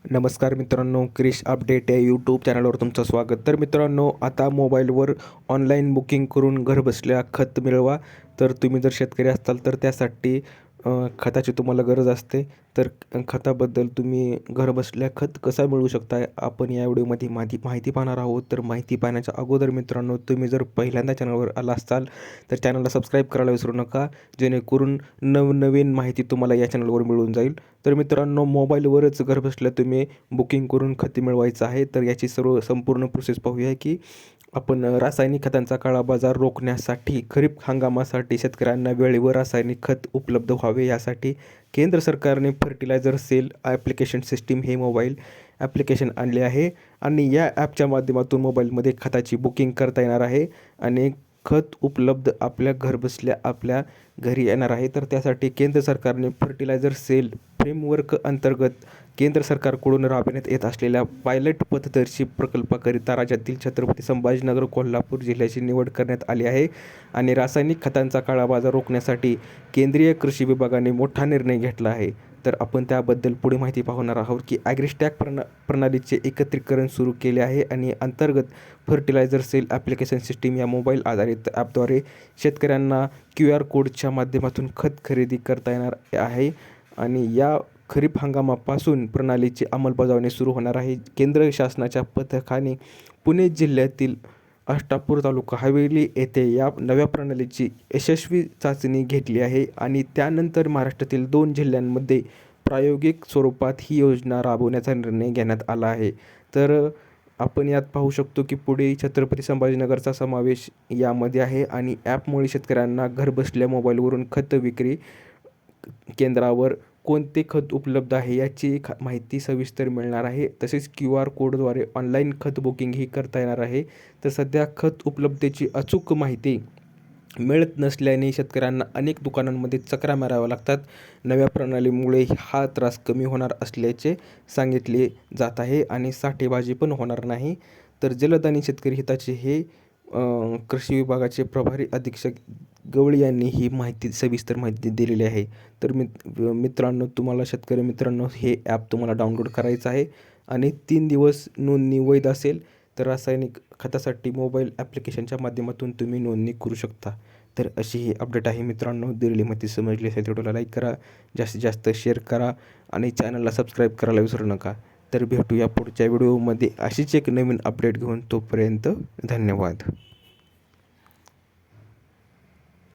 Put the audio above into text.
नमस्कार मित्रांनो, क्रिश अपडेट या यूट्यूब चॅनलवर तुमचं स्वागत. तर मित्रांनो, आता मोबाईलवर ऑनलाईन बुकिंग करून घरबसल्या खत मिळवा. तर तुम्ही जर शेतकरी असाल तर त्यासाठी खताची तुम्हाला गरज असते. तर खताबद्दल तुम्ही घरबसल्या खत कसं मिळवू शकता आपण या व्हिडिओमध्ये माहिती पाहणार आहोत. तर माहिती पाहण्याच्या अगोदर मित्रांनो, तुम्ही जर पहिल्यांदा चॅनलवर आला असाल तर चॅनलला सबस्क्राईब करायला विसरू नका, जेणेकरून नवनवीन माहिती तुम्हाला या चॅनलवर मिळून जाईल. तर मित्रांनो, मोबाईलवरच घरबसल्या तुम्ही बुकिंग करून खते मिळवायचं आहे. तर याची संपूर्ण प्रोसेस पाहूया की आपण रासायनिक खतांचा काळा बाजार रोखण्यासाठी खरीप हंगामासाठी शेतकऱ्यांना वेळेवर रासायनिक खत उपलब्ध व्हावे यासाठी केंद्र सरकारने फर्टिलायझर सेल ॲप्लिकेशन सिस्टीम हे मोबाईल ॲप्लिकेशन आणले आहे. आणि या ॲपच्या माध्यमातून मोबाईलमध्ये खताची बुकिंग करता येणार आहे आणि खत उपलब्ध आपल्या घरबसल्या आपल्या घरी येणार आहे. तर त्यासाठी केंद्र सरकारने फर्टिलायझर सेल फ्रेमवर्क अंतर्गत केंद्र सरकारकडून राबविण्यात येत असलेल्या पायलट पथदर्शी प्रकल्पाकरिता राज्यातील छत्रपती संभाजीनगर कोल्हापूर जिल्ह्याची निवड करण्यात आली आहे. आणि रासायनिक खतांचा काळाबाजार रोखण्यासाठी केंद्रीय कृषी विभागाने मोठा निर्णय घेतला आहे. तर आपण त्याबद्दल पुढे माहिती पाहणार आहोत की ॲग्रिस्टॅक प्रणालीचे एकत्रीकरण सुरू केले आहे आणि अंतर्गत फर्टिलायझर सेल ॲप्लिकेशन सिस्टीम या मोबाईल आधारित ॲपद्वारे शेतकऱ्यांना QR कोडच्या माध्यमातून खत खरेदी करता येणार आहे. आणि या खरीप हंगामापासून प्रणालीची अंमलबजावणी सुरू होणार आहे. केंद्र शासनाच्या पथकाने पुणे जिल्ह्यातील अष्टापूर तालुका हवेली येथे या नव्या प्रणालीची यशस्वी चाचणी घेतली आहे आणि त्यानंतर महाराष्ट्रातील 2 जिल्ह्यांमध्ये प्रायोगिक स्वरूपात ही योजना राबवण्याचा निर्णय घेण्यात आला आहे. तर आपण यात पाहू शकतो की पुढे छत्रपती संभाजीनगरचा समावेश यामध्ये आहे आणि ॲपमुळे शेतकऱ्यांना घरबसल्या मोबाईलवरून खत विक्री केंद्रावर कोणते खत उपलब्ध आहे याची माहिती सविस्तर मिळणार आहे. तसेच QR कोडद्वारे ऑनलाईन खत बुकिंगही करता येणार आहे. तर सध्या खत उपलब्धतेची अचूक माहिती मिळत नसल्याने शेतकऱ्यांना अनेक दुकानांमध्ये चकरा माराव्या लागतात. नव्या प्रणालीमुळे हा त्रास कमी होणार असल्याचे सांगितले जात आहे आणि साठेबाजी पण होणार नाही. तर जलद आणि शेतकरी हिताचे हे कृषी विभागाचे प्रभारी अधीक्षक गवळी यांनी ही सविस्तर माहिती दिलेली आहे. तर मित्रांनो, तुम्हाला शेतकरी मित्रांनो, हे ॲप तुम्हाला डाउनलोड करायचं आहे आणि 3 दिवस नोंदणी वैध असेल तर रासायनिक खतासाठी मोबाईल ॲप्लिकेशनच्या माध्यमातून तुम्ही नोंदणी करू शकता. तर अशी ही अपडेट आहे मित्रांनो. दिलेली माहिती समजली असेल तर व्हिडिओला लाईक करा, जास्तीत जास्त शेअर करा आणि चॅनलला सबस्क्राईब करायला विसरू नका. तर भेटूया पुढच्या व्हिडिओमध्ये अशीच एक नवीन अपडेट घेऊन. तोपर्यंत धन्यवाद.